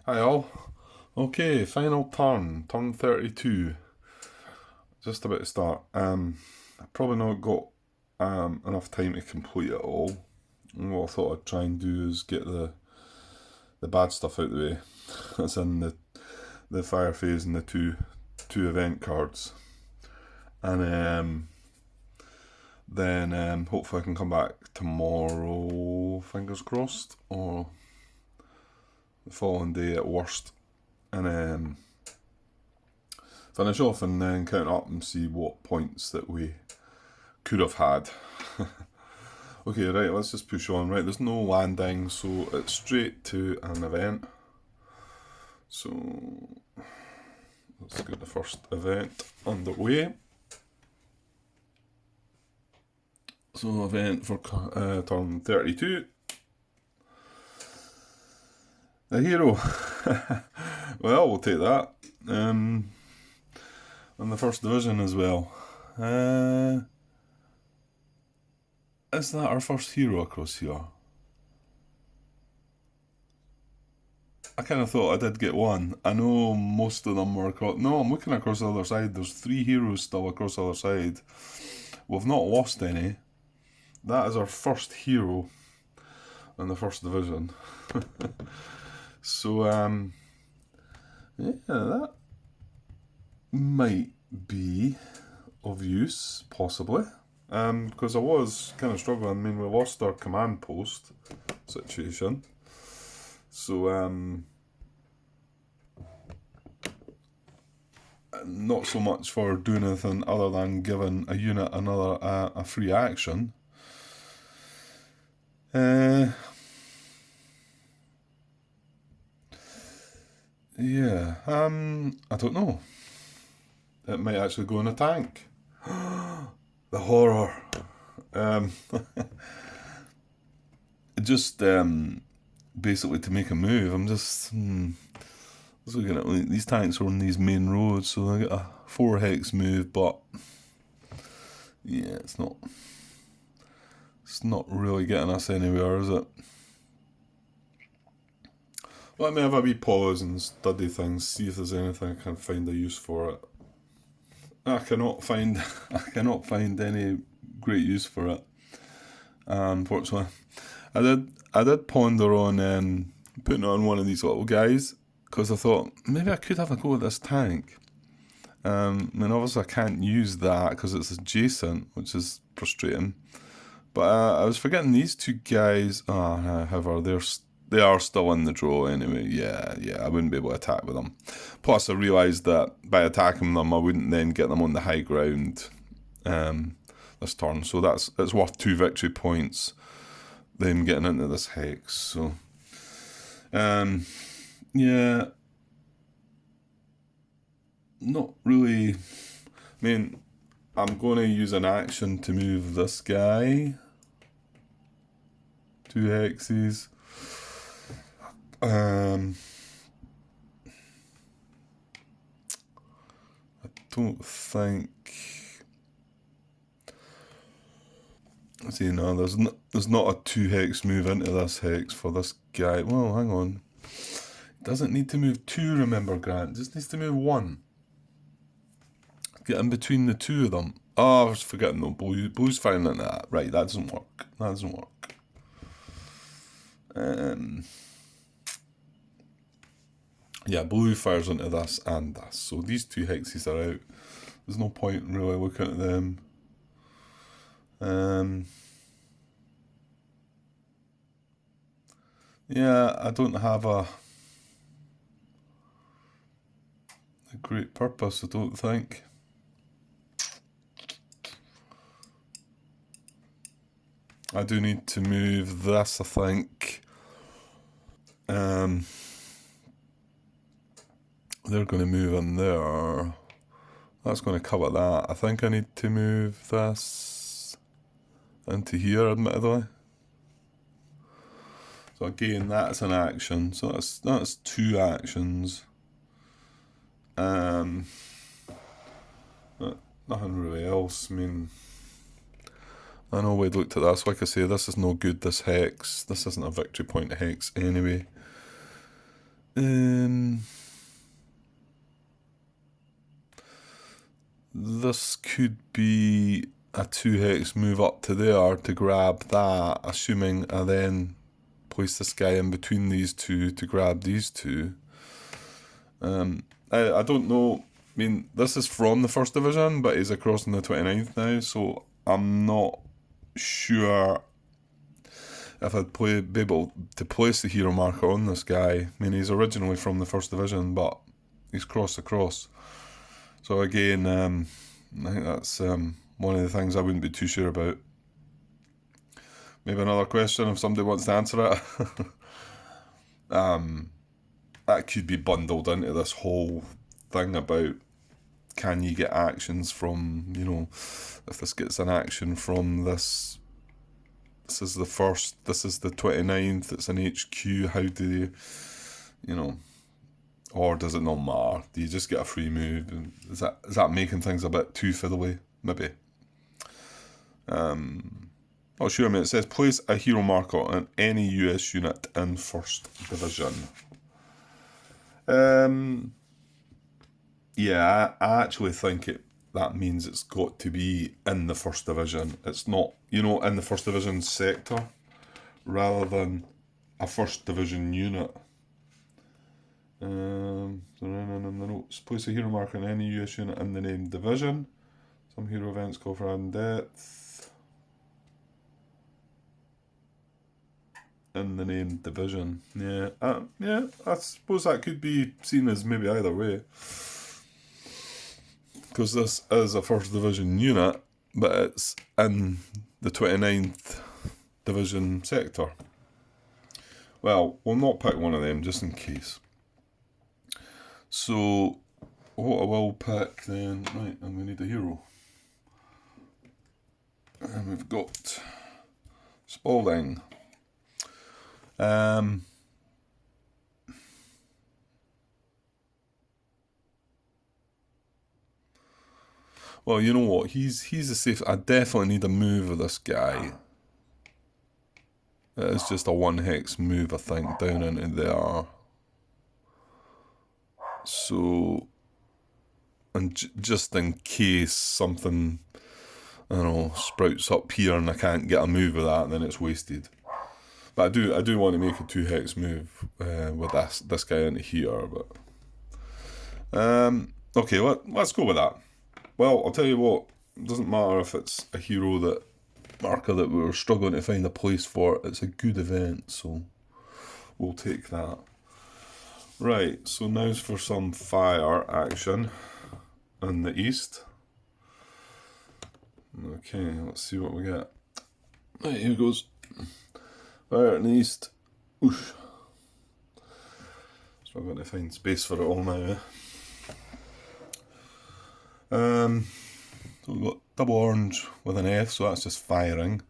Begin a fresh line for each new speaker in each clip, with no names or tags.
Hi all. Okay, final turn 32. Just about to start. I probably not got enough time to complete it all. And what I thought I'd try and do is get the bad stuff out of the way. That's in the fire phase and the two event cards. And then hopefully I can come back tomorrow, fingers crossed, or the following day at worst. And finish off and then count up and see what points that we could have had. Okay, right, let's just push on. Right, there's no landing, so it's straight to an event. So let's get the first event underway. So event for turn 32. A hero. Well, we'll take that. And the first division as well. Is that our first hero across here? I kind of thought I did get one. I know most of them were across. No, I'm looking across the other side. There's 3 heroes still across the other side. We've not lost any. That is our first hero in the first division. So, yeah, that might be of use, possibly. Because I was kind of struggling. I mean, we lost our command post situation. So, not so much for doing anything other than giving a unit another a free action. Yeah, I don't know. It might actually go in a tank. The horror. Um, just basically to make a move. I'm just looking at these tanks are on these main roads, so I get a 4 hex move, but yeah, it's not really getting us anywhere, is it? Let me have a wee pause and study things, see if there's anything I can find a use for it. I cannot find any great use for it. Unfortunately, I did ponder on putting it on one of these little guys because I thought maybe I could have a go at this tank. I mean, obviously I can't use that because it's adjacent, which is frustrating. But I was forgetting these 2 guys. However, they are still in the draw anyway. Yeah, I wouldn't be able to attack with them. Plus, I realised that by attacking them, I wouldn't then get them on the high ground this turn. So it's worth 2 victory points, them getting into this hex. So, yeah, not really. I mean, I'm going to use an action to move this guy. 2 hexes. I don't think. See, no, there's not a 2 hex move into this hex for this guy. Well, hang on. Doesn't need to move 2, remember, Grant. Just needs to move 1. Get in between the 2 of them. Oh, I was forgetting though. Blue's firing into that. Right, that doesn't work. Yeah, blue fires into this and this. So these 2 hexes are out. There's no point in really looking at them. Yeah, I don't have a great purpose, I don't think. I do need to move this, I think. They're going to move in there. That's going to cover that. I think I need to move this into here, admittedly. So again, that's an action. So that's 2 actions. Nothing really else. I mean, I know we looked at this. Like I say, this is no good. This hex. This isn't a victory point hex anyway. This could be a 2-hex move up to there to grab that, assuming I then place this guy in between these two to grab these two. I don't know. I mean, this is from the 1st Division, but he's across in the 29th now, so I'm not sure if I'd be able to place the hero marker on this guy. I mean, he's originally from the 1st Division, but he's crossed across. So again, I think that's one of the things I wouldn't be too sure about. Maybe another question if somebody wants to answer it. That could be bundled into this whole thing about can you get actions from, if this gets an action from this is the 1st, this is the 29th, it's an HQ, how do you, or does it not matter? Do you just get a free move? Is that making things a bit too fiddly? Maybe. Not sure. I mean, it says place a hero marker on any US unit in 1st Division. Yeah, I actually think that means it's got to be in the 1st Division. It's not, in the 1st Division sector, rather than a 1st Division unit. Notes. Place a hero marker on any US unit in the named division. Some hero events call for adding depth in the named division. Yeah, I suppose that could be seen as maybe either way. Because this is a 1st Division unit, but it's in the 29th Division sector. Well, we'll not pick one of them just in case. So, what I will pick then, right, I'm going to need a hero. And we've got Spalding. Well, you know what? He's a safe. I definitely need a move of this guy. It's just a 1-hex move, I think, down into there. So, and just in case something, I don't know, sprouts up here and I can't get a move with that, then it's wasted. But I do want to make a 2-hex move with this guy into here. But okay, let's go with that. Well, I'll tell you what. It doesn't matter if it's a hero marker that we were struggling to find a place for. It's a good event, so we'll take that. Right, so now's for some fire action in the east. Okay, let's see what we get. Right, here goes. Fire in the east. Oosh. Struggling to find space for it all now, So we've got double orange with an F, so that's just firing.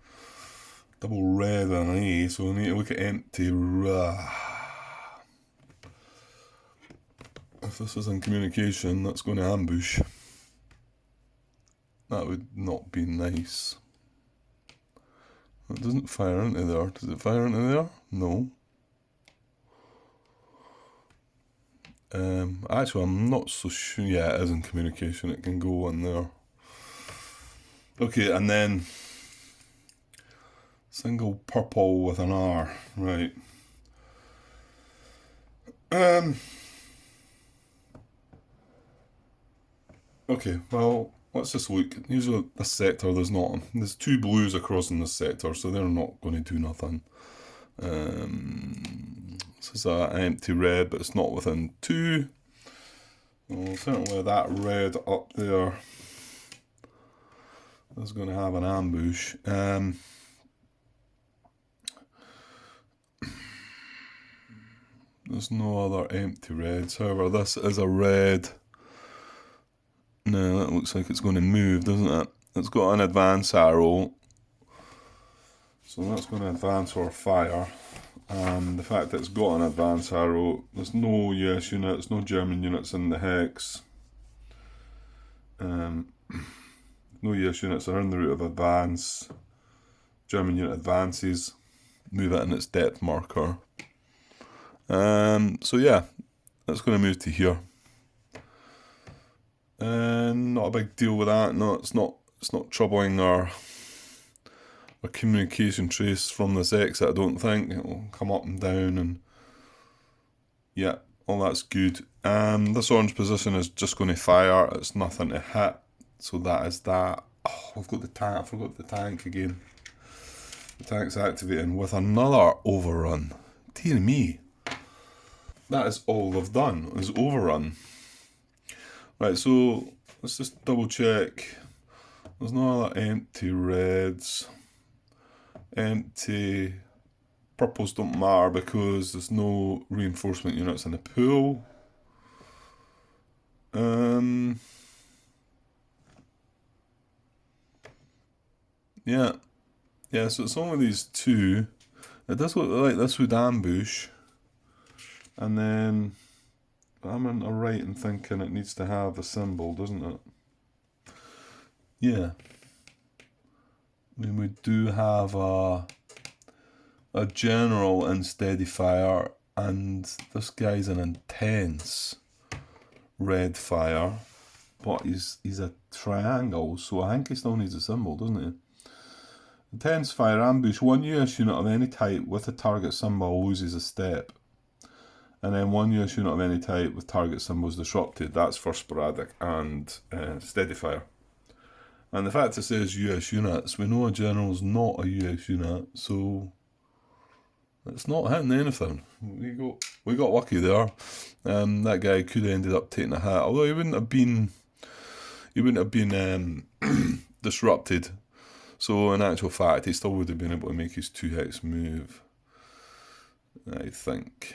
Double red with an A, so we need to look at empty. If this is in communication, that's going to ambush. That would not be nice. It doesn't fire into there. Does it fire into there? No. Actually, I'm not so sure. Yeah, it is in communication. It can go in there. Okay, and then single purple with an R. Right. Okay, well, let's just look. Usually this sector, there's 2 blues across in this sector, so they're not going to do nothing. This is an empty red, but it's not within 2. Well, certainly that red up there is going to have an ambush. There's no other empty reds. However, this is a red. No, that looks like it's going to move, doesn't it? It's got an advance arrow. So that's going to advance or fire. And the fact that it's got an advance arrow, there's no US units, no German units in the hex. No US units are in the route of advance. German unit advances, move it in its depth marker. So yeah, That's going to move to here. And not a big deal with that. No, it's not troubling our communication trace from this exit, I don't think. It'll come up and down, and yeah, all that's good. This orange position is just going to fire. It's nothing to hit, so that is that. Oh, I've got the tank. I forgot the tank again. The tank's activating with another overrun. Dear me. That is all they've done, is overrun. Right, so let's just double check. There's no other empty reds. Empty purples don't matter because there's no reinforcement units in the pool. Yeah, so it's only these two. It does look like this would ambush. And then I'm in the right in thinking it needs to have a symbol, doesn't it? Yeah. I mean, we do have a general in steady fire, and this guy's an intense red fire, but he's a triangle, so I think he still needs a symbol, doesn't he? Intense fire ambush. One US unit of any type with a target symbol loses a step. And then one US unit of any type with target symbols disrupted. That's for sporadic and steady fire. And the fact it says US units, we know a general's not a US unit, so it's not hitting anything. We got lucky there. That guy could have ended up taking a hit, although he wouldn't have been disrupted. So in actual fact, he still would have been able to make his 2-hex move, I think.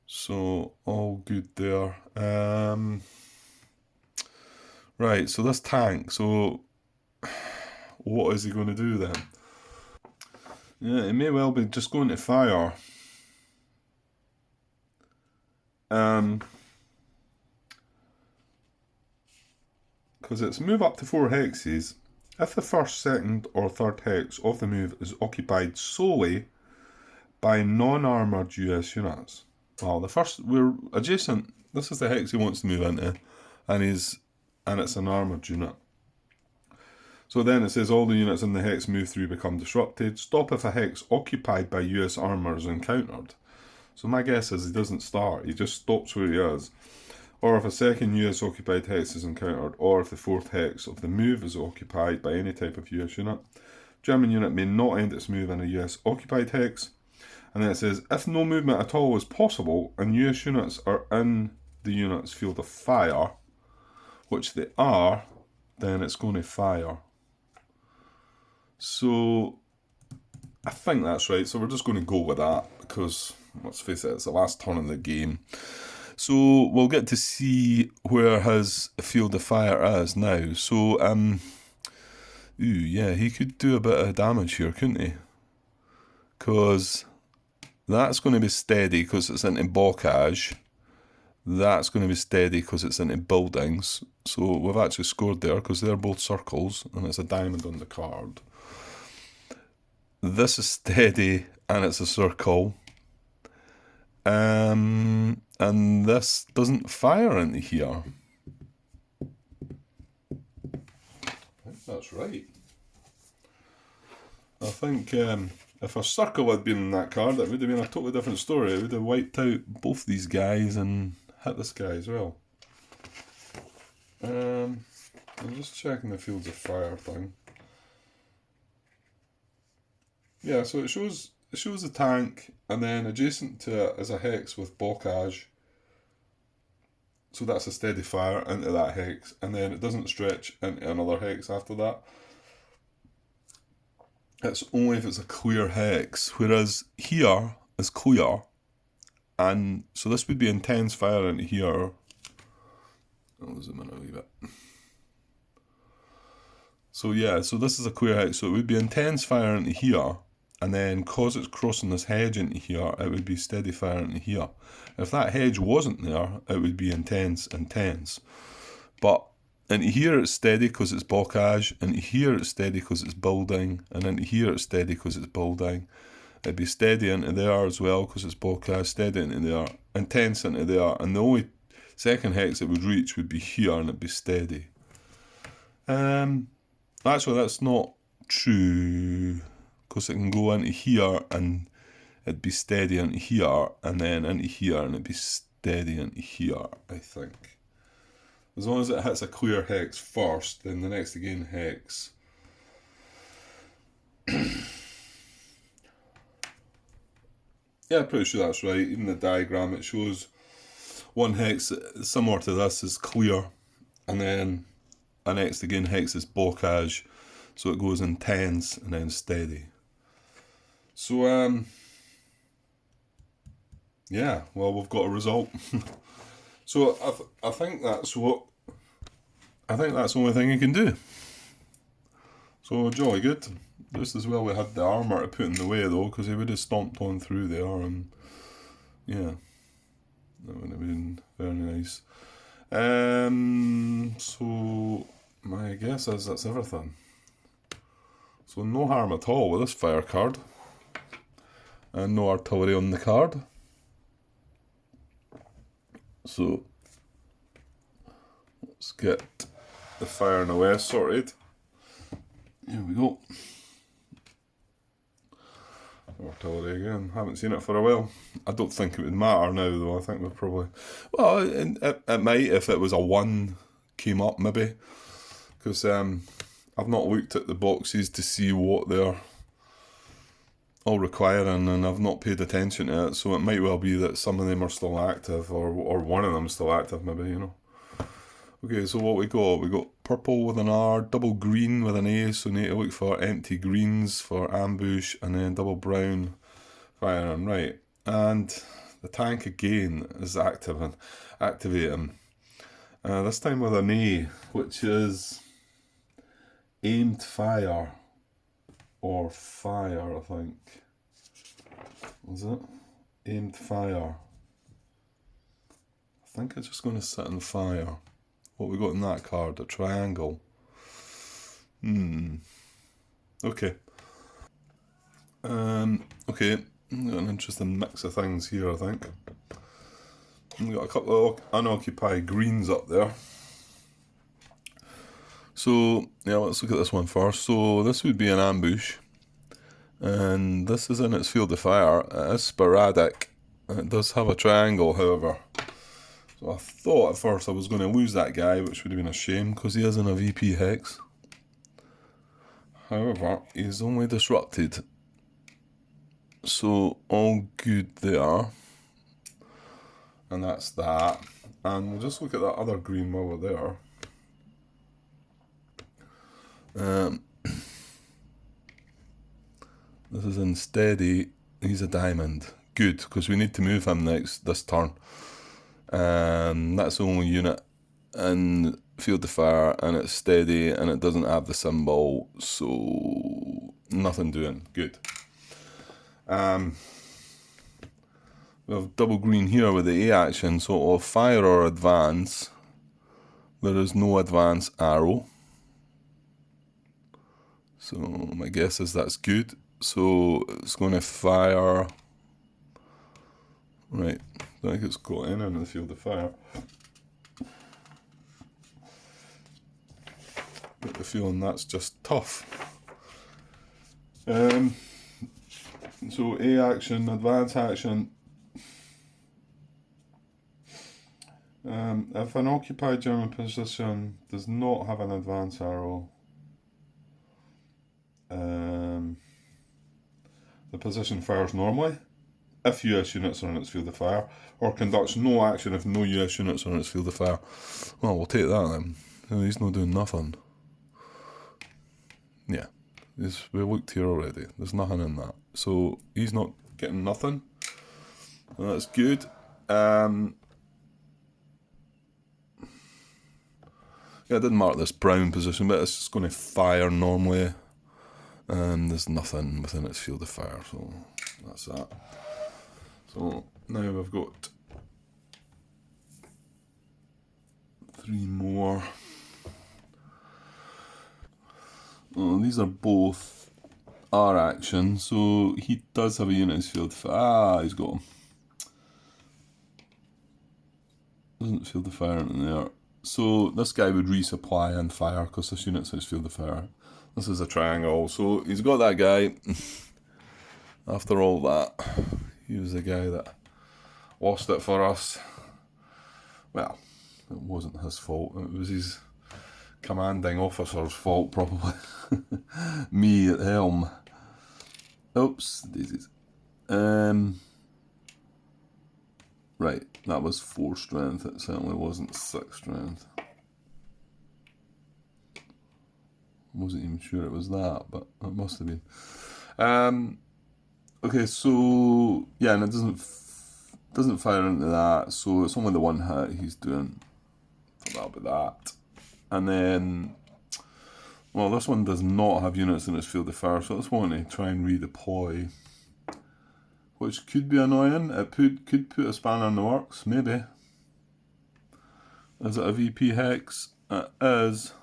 So all good there. Right, so this tank. So what is he going to do then? Yeah, it may well be just going to fire. Because it's move up to 4 hexes. If the first, second, or third hex of the move is occupied solely by non-armoured US units. Well, the first, we're adjacent. This is the hex he wants to move into, and it's an armoured unit. So then it says all the units in the hex move through become disrupted. Stop if a hex occupied by US armour is encountered. So my guess is he doesn't start, he just stops where he is. Or if a second US occupied hex is encountered, or if the fourth hex of the move is occupied by any type of US unit. German unit may not end its move in a US occupied hex. And then it says, if no movement at all is possible and US units are in the unit's field of fire, which they are, then it's going to fire. So I think that's right. So we're just going to go with that because, let's face it, it's the last turn of the game. So we'll get to see where his field of fire is now. So, yeah, he could do a bit of damage here, couldn't he? Because that's going to be steady because it's into bocage. That's going to be steady because it's into buildings. So we've actually scored there because they're both circles and it's a diamond on the card. This is steady and it's a circle. And this doesn't fire into here. I think that's right. I think if a circle had been in that card, it would have been a totally different story. It would have wiped out both these guys and hit this guy as well. I'm just checking the fields of fire thing. Yeah, so it shows the tank, and then adjacent to it is a hex with bocage. So that's a steady fire into that hex, and then it doesn't stretch into another hex after that. It's only if it's a clear hex, whereas here is clear, and so this would be intense fire into here. I'll zoom in a wee bit. So yeah, so this is a clear hex, so it would be intense fire into here, and then because it's crossing this hedge into here, it would be steady fire into here. If that hedge wasn't there, it would be intense. But into here it's steady because it's bocage, into here it's steady because it's building, and into here it's steady because it's building. It'd be steady into there as well because it's bocage, steady into there, intense into there, and the only second hex it would reach would be here and it'd be steady. Actually, that's not true because it can go into here and it'd be steady into here and then into here and it'd be steady into here, I think. As long as it hits a clear hex first, then the next again hex. Yeah, I'm pretty sure that's right. Even the diagram, it shows one hex similar to this is clear, and then a next again hex is bocage, so it goes intense and then steady. So yeah, well, we've got a result. So I think that's the only thing you can do. So jolly good. Just as well we had the armour to put in the way though, because he would have stomped on through there, and yeah, that would have been very nice. So my guess is that's everything. So no harm at all with this fire card, and no artillery on the card. So let's get the fire in the west sorted. Here we go. Artillery again. Haven't seen it for a while. I don't think it would matter now though. I think we've probably... Well, it might if it was a 1 came up maybe. Because I've not looked at the boxes to see what they're all requiring, and I've not paid attention to it, so it might well be that some of them are still active, or one of them is still active maybe, you know. Okay, so what we got purple with an R, double green with an A, so need to look for empty greens for ambush, and then double brown firing, right. And the tank again is activating. This time with an A, which is aimed fire, or fire, I think. Is it? Aimed fire. I think it's just going to sit in fire. What we got in that card? A triangle. Okay. Okay. We've got an interesting mix of things here, I think. We've got a couple of unoccupied greens up there. So, yeah, let's look at this one first. So, this would be an ambush. And this is in its field of fire. It is sporadic. It does have a triangle, however. So I thought at first I was going to lose that guy, which would have been a shame, because he is in a VP hex. However, he's only disrupted. So, all good there. And that's that. And we'll just look at that other green while we're there. This is in steady. He's a diamond. Good, because we need to move him this turn. That's the only unit in field of fire, and it's steady, and it doesn't have the symbol, so nothing doing. Good. We have double green here with the A action, so of fire or advance, there is no advance arrow. So my guess is that's good. So it's going to fire. Right, I think it's got in the field of fire. Got the feeling that's just tough. So A action, advance action. If an occupied German position does not have an advance arrow, the position fires normally if US units are in its field of fire, or conducts no action if no US units are in its field of fire. Well, we'll take that then. He's not doing nothing. Yeah, we looked here already. There's nothing in that. So he's not getting nothing. And that's good. Yeah, I didn't mark this brown position, but it's just going to fire normally. And there's nothing within its field of fire, so that's that. So now we've got 3 more. Oh, these are both R action, so he does have a unit in his field. He's got him. Doesn't field of fire in there. So this guy would resupply and fire because this unit's his field of fire. This is a triangle, so he's got that guy. After all that, he was the guy that lost it for us. Well, it wasn't his fault. It was his commanding officer's fault, probably. Me at helm. Oops, daisies. Right, that was 4 strength. It certainly wasn't 6 strength. Wasn't even sure it was that, but it must have been. Okay, so yeah, and it doesn't fire into that, so it's only the one hit he's doing. So that'll be that. And then, well, this one does not have units in its field of fire, so let's want to try and redeploy, which could be annoying. It could put a spanner in the works, maybe. Is it a VP hex? It is.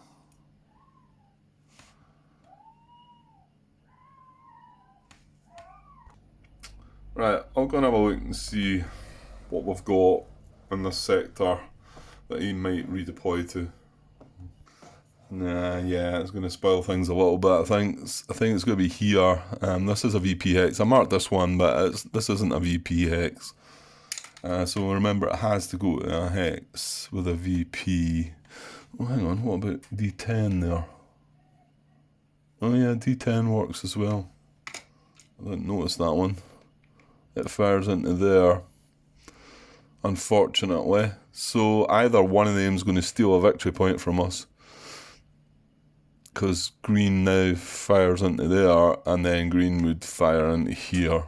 Right, I'll go and have a look and see what we've got in this sector that he might redeploy to. Nah, yeah, it's going to spoil things a little bit. I think it's going to be here. This is a VP hex. I marked this one, but this isn't a VP hex. So remember, it has to go to a hex with a VP. Oh, hang on, what about D10 there? Oh yeah, D10 works as well. I didn't notice that one. It fires into there, unfortunately. So either one of them is going to steal a victory point from us, because green now fires into there, and then green would fire into here.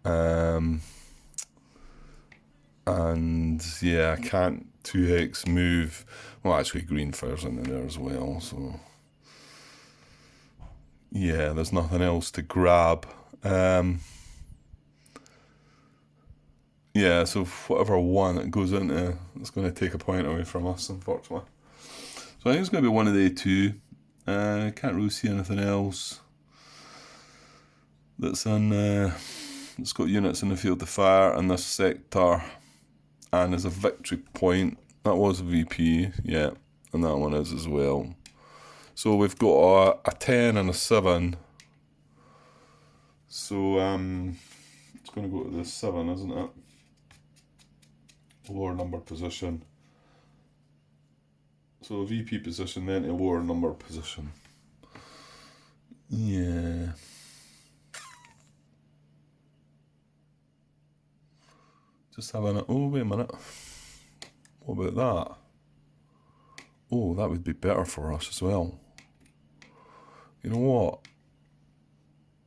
And yeah, I can't 2x move. Well, actually, green fires into there as well, so yeah, there's nothing else to grab. Yeah, so whatever one it goes into, it's going to take a point away from us, unfortunately. So I think it's going to be one of the two. Can't really see anything else that's in. It's got units in the field of fire in this sector, and as a victory point. That was a VP, yeah, and that one is as well. So we've got a 10 and a 7. So it's going to go to the 7, isn't it? Lower number position. So a VP position, then a lower number position. Yeah. Just having a... Oh, wait a minute. What about that? Oh, that would be better for us as well. You know what?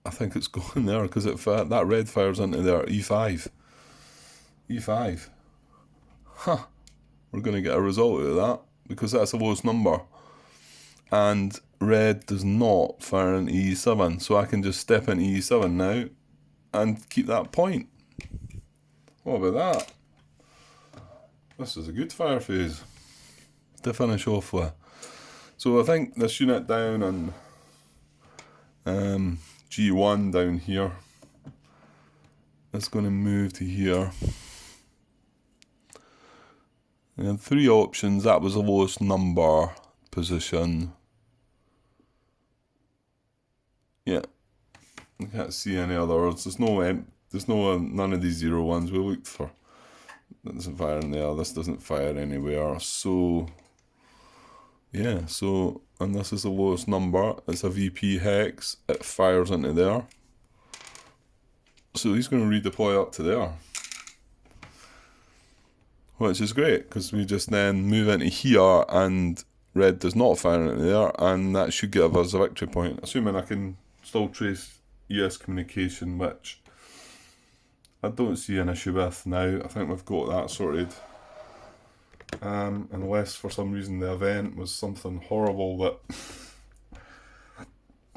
I think it's going there, because that red fires into there. E5. E5. Huh. We're going to get a result out of that, because that's the lowest number. And red does not fire into E7, so I can just step into E7 now and keep that point. What about that? This is a good fire phase to finish off with. So I think this unit down on G1 down here is going to move to here. And 3 options. That was the lowest number position. Yeah, I can't see any others. There's none of these 0 ones we looked for. That doesn't fire in there. This doesn't fire anywhere. So yeah. So, and this is the lowest number. It's a VP hex. It fires into there. So he's going to redeploy up to there, which is great, because we just then move into here and red does not fire into there, and that should give us a victory point, assuming I can still trace US communication, which I don't see an issue with now. I think we've got that sorted, unless for some reason the event was something horrible that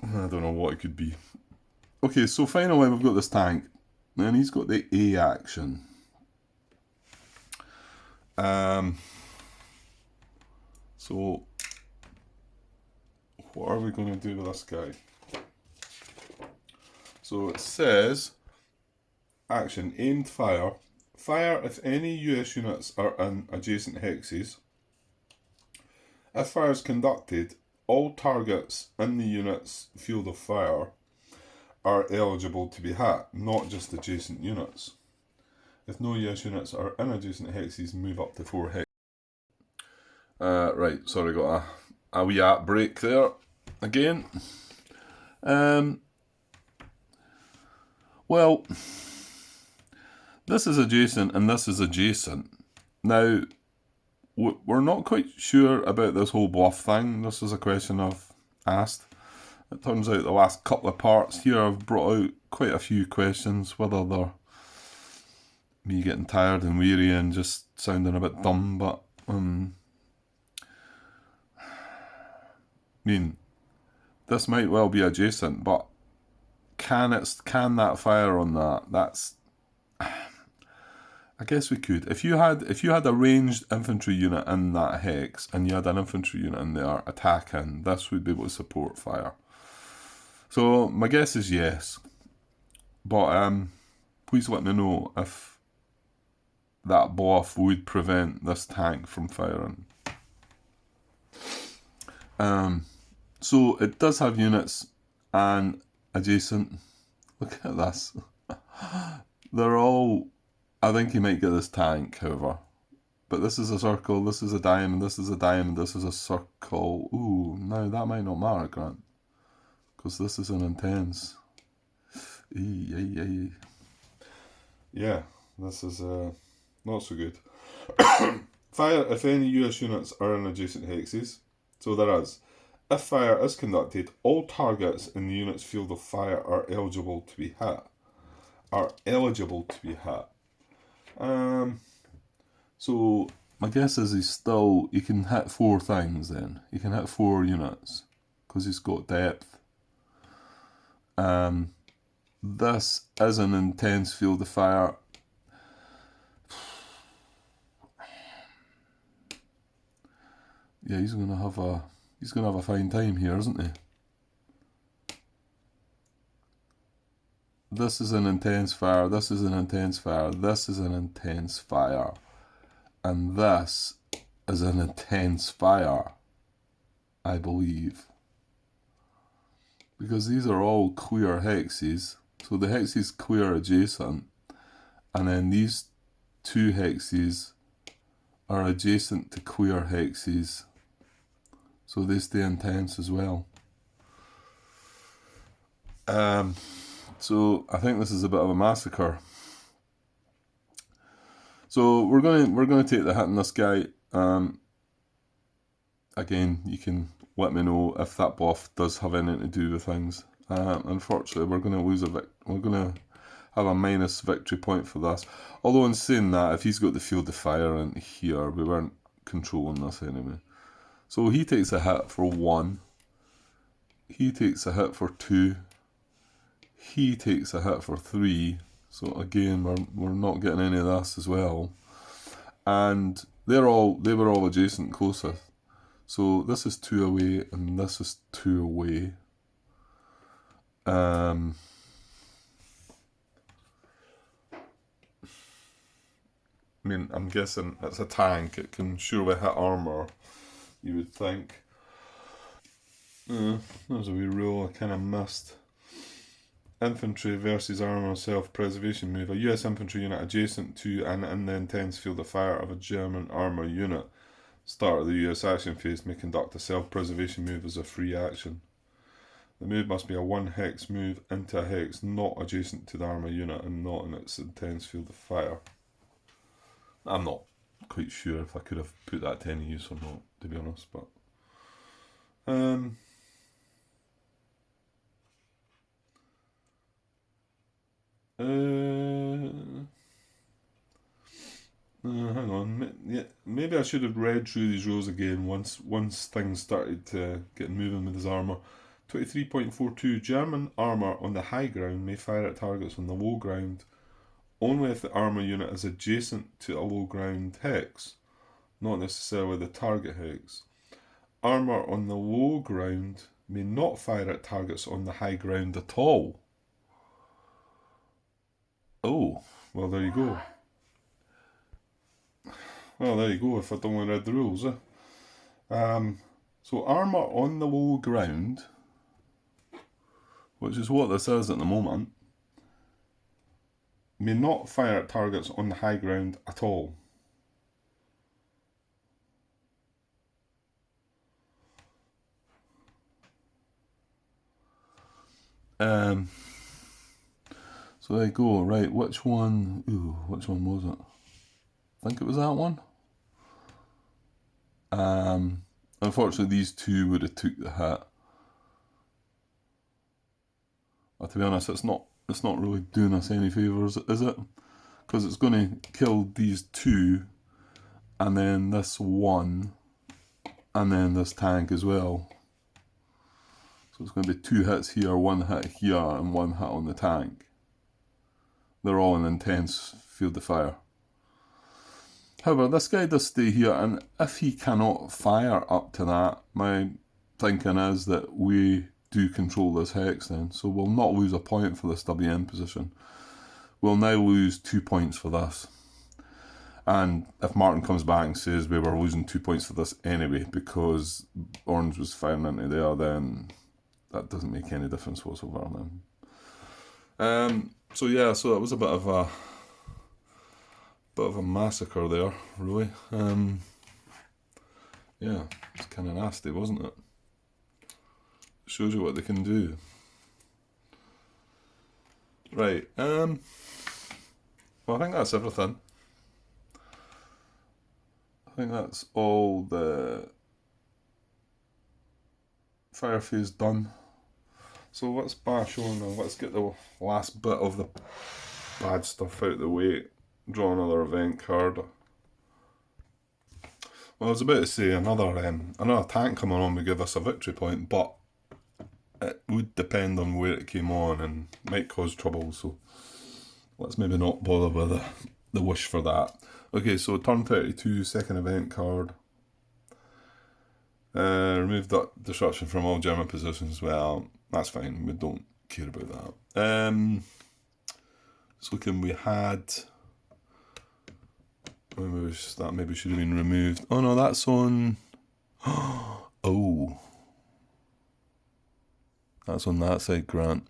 I don't know what it could be. Okay, so finally we've got this tank, and he's got the A action. So what are we going to do with this guy? So it says, action, aimed fire. Fire if any US units are in adjacent hexes. If fire is conducted, all targets in the unit's field of fire are eligible to be hit, not just adjacent units. If no US units are in adjacent hexes, move up to 4 hexes. Right, sorry, got a wee app break there again. Well, this is adjacent and this is adjacent. Now, we're not quite sure about this whole bluff thing. This is a question I've asked. It turns out the last couple of parts here I've brought out quite a few questions, whether they're me getting tired and weary and just sounding a bit dumb, but I mean, this might well be adjacent, but can that fire on that? That's, I guess we could. If you had a ranged infantry unit in that hex and you had an infantry unit in there attacking, this would be able to support fire. So my guess is yes. But please let me know if that bluff would prevent this tank from firing. So it does have units and adjacent. Look at this. They're all, I think he might get this tank, however. But this is a circle, this is a diamond, this is a diamond, this is a circle. Ooh, now that might not matter, Grant. Because this is an intense. Yeah, this is not so good. Fire if any US units are in adjacent hexes. So there is. If fire is conducted, all targets in the unit's field of fire are eligible to be hit. So my guess is he can hit 4 things then. He can hit 4 units because he's got depth. This is an intense field of fire. Yeah, he's gonna have a fine time here, isn't he? This is an intense fire, this is an intense fire, this is an intense fire, and this is an intense fire, I believe. Because these are all clear hexes, so the hexes clear adjacent, and then these 2 hexes are adjacent to clear hexes, so they stay intense as well. So I think this is a bit of a massacre. So we're going to take the hit on this guy. Again, you can let me know if that bluff does have anything to do with things. Unfortunately, we're going to have a minus victory point for this. Although in saying that, if he's got the field of fire in here, we weren't controlling this anyway. So he takes a hit for 1. He takes a hit for 2. He takes a hit for 3. So again, we're not getting any of this as well. And they were all adjacent closest. So this is 2 away and this is 2 away. I mean, I'm guessing it's a tank. It can surely hit armour, you would think. There's a wee rule I kind of missed. Infantry versus armour self-preservation move. A US infantry unit adjacent to and in the intense field of fire of a German armour unit. Start of the US action phase may conduct a self-preservation move as a free action. The move must be a 1 hex move into a hex not adjacent to the armour unit and not in its intense field of fire. I'm not quite sure if I could have put that to any use or not, to be honest, but hang on. Yeah, maybe I should have read through these rules again once things started getting moving with his armour. 23.42 German armour on the high ground may fire at targets on the low ground only if the armour unit is adjacent to a low ground hex, not necessarily the target hex. Armour on the low ground may not fire at targets on the high ground at all. Oh, well, there you go. Well, there you go, if I'd only read the rules, eh? So armour on the low ground, which is what this is at the moment, may not fire at targets on the high ground at all. Um, so there you go. Right, which one? Ooh, which one was it? I think it was that one. Unfortunately, these two would have took the hit. But to be honest, it's not. It's not really doing us any favours, is it? Because it's going to kill these two, and then this one, and then this tank as well. So it's going to be 2 hits here, 1 hit here, and 1 hit on the tank. They're all in intense field of fire. However, this guy does stay here, and if he cannot fire up to that, my thinking is that we do control this hex then. So we'll not lose a point for this WN position. We'll now lose 2 points for this. And if Martin comes back and says we were losing 2 points for this anyway because Orange was firing into there, then that doesn't make any difference whatsoever then. So yeah, so that was a bit of a massacre there, really. Yeah, it's kind of nasty, wasn't it? Shows you what they can do. Right. Well, I think that's everything. I think that's all the fire phase done. So let's bash on now. Let's get the last bit of the bad stuff out of the way. Draw another event card. Well, I was about to say another tank coming on would give us a victory point, but it would depend on where it came on and might cause trouble. So let's maybe not bother with the wish for that. Okay, so turn 32, second event card. Remove that disruption from all German positions. Well, that's fine. We don't care about that. Just looking, we had. Maybe should have been removed. Oh no, that's on. Oh, that's on that side, Grant.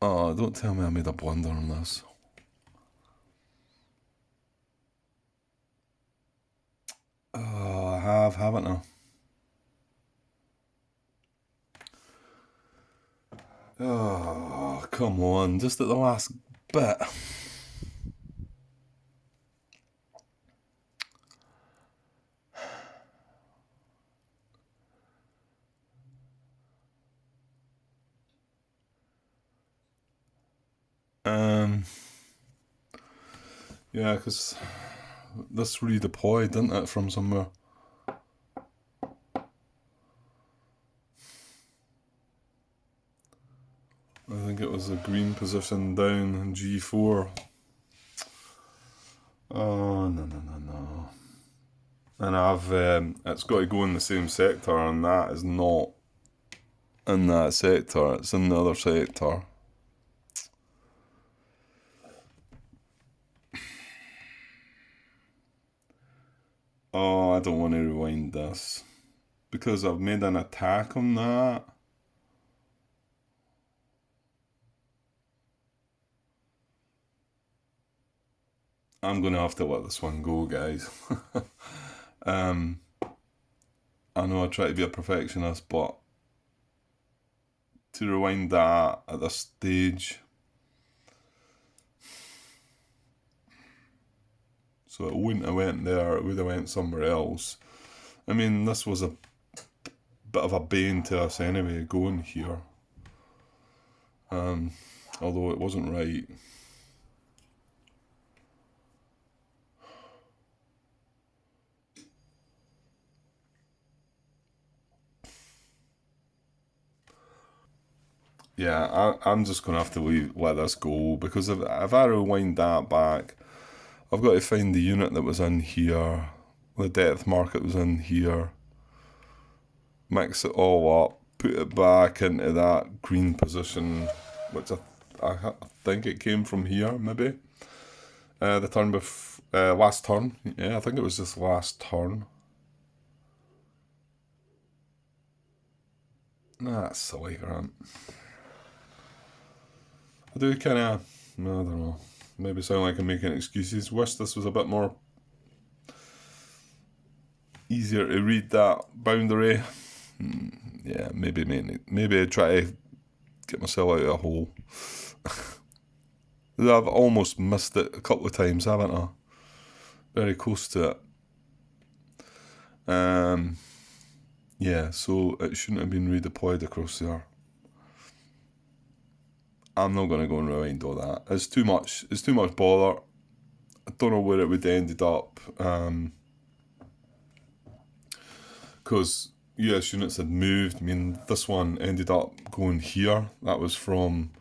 Oh, don't tell me I made a blunder on this. Oh, I haven't I? Oh, come on, just at the last bit. Yeah, because this redeployed, didn't it, from somewhere? I think it was a green position down in G4. Oh, no. And it's got to go in the same sector, and that is not in that sector, it's in the other sector. Oh, I don't want to rewind this because I've made an attack on that. I'm going to have to let this one go, guys. I know I try to be a perfectionist, but to rewind that at this stage, so it wouldn't have went there, it would have went somewhere else. I mean, this was a bit of a bane to us anyway, going here. Although it wasn't right. Yeah, I'm just going to have to let this go because if I rewind that back, I've got to find the unit that was in here, the depth market was in here, mix it all up, put it back into that green position, which I think it came from here, maybe. The turn last turn. Yeah, I think it was this last turn. Nah, that's silly, Grant. I do kind of, I don't know, maybe sound like I'm making excuses. Wish this was a bit more easier to read that boundary. Yeah, maybe try to get myself out of a hole. I've almost missed it a couple of times, haven't I? Very close to it. Yeah, so it shouldn't have been redeployed across there. I'm not going to go and rewind all that. It's too much bother. I don't know where it would have ended up. Because US units had moved. I mean, this one ended up going here. That was from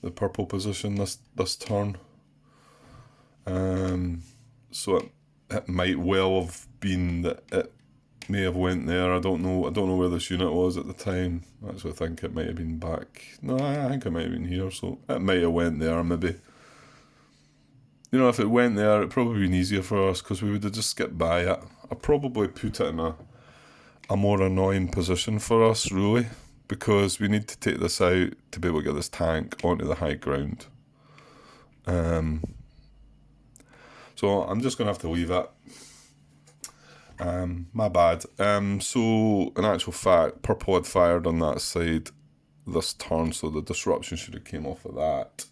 the purple position this turn. So it might well have been that it may have went there. I don't know where this unit was at the time. I actually think it might have been back. No, I think it might have been here. So it might have went there maybe. You know, if it went there, it'd probably been easier for us because we would have just skipped by it. I probably put it in a more annoying position for us, really, because we need to take this out to be able to get this tank onto the high ground. So I'm just going to have to leave it. My bad. So in actual fact, purple had fired on that side this turn, so the disruption should have came off of that.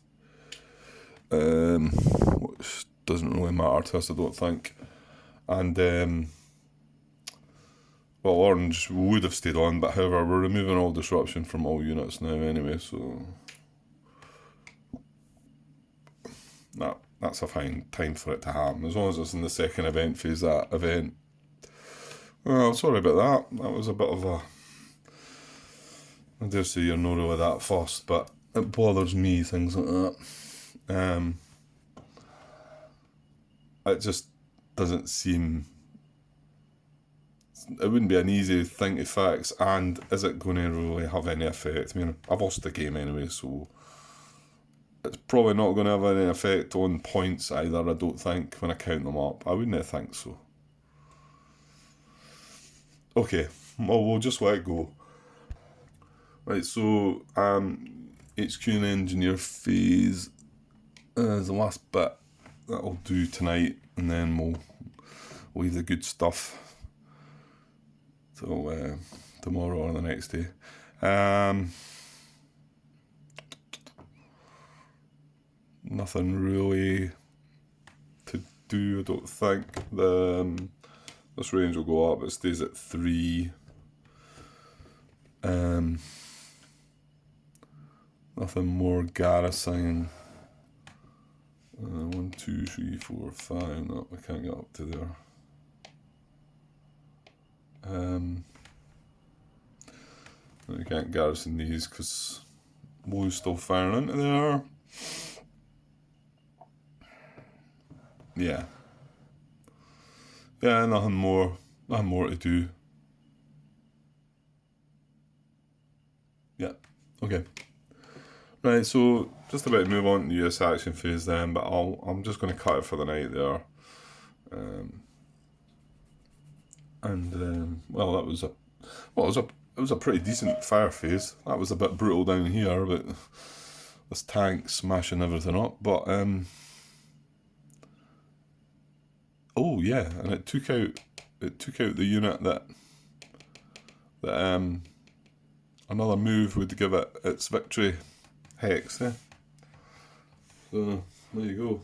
Which doesn't really matter to us, I don't think. And well, orange would have stayed on, but however, we're removing all disruption from all units now anyway, so that's a fine time for it to happen. As long as it's in the second event phase, that event. Well, sorry about that. That was a bit of a... I dare say you're not really that fussed, but it bothers me, things like that. It just doesn't seem... It wouldn't be an easy thing to fix, and is it going to really have any effect? I mean, I've lost the game anyway, so it's probably not going to have any effect on points either, I don't think, when I count them up. I wouldn't think so. Okay, well, we'll just let it go. Right, so HQ and engineer phase is the last bit that I'll do tonight, and then we'll leave the good stuff till tomorrow or the next day. Nothing really to do, I don't think. This range will go up, it stays at 3. Nothing more garrison. 1, 2, 3, 4, 5. No, I can't get up to there. We can't garrison these because Blue's still firing into there. Yeah. Yeah, nothing more to do. Yeah, okay. Right, so just about to move on to the US action phase then, but I'm just going to cut it for the night there. Well, it was a pretty decent fire phase. That was a bit brutal down here, but this tank smashing everything up. But oh yeah, and it took out the unit that another move would give it its victory hex. Eh? So there you go.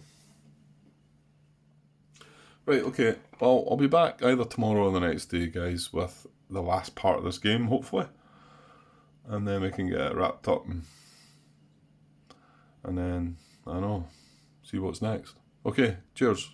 Right, okay, well, I'll be back either tomorrow or the next day, guys, with the last part of this game, hopefully. And then we can get it wrapped up and then, I don't know, see what's next. Okay, cheers.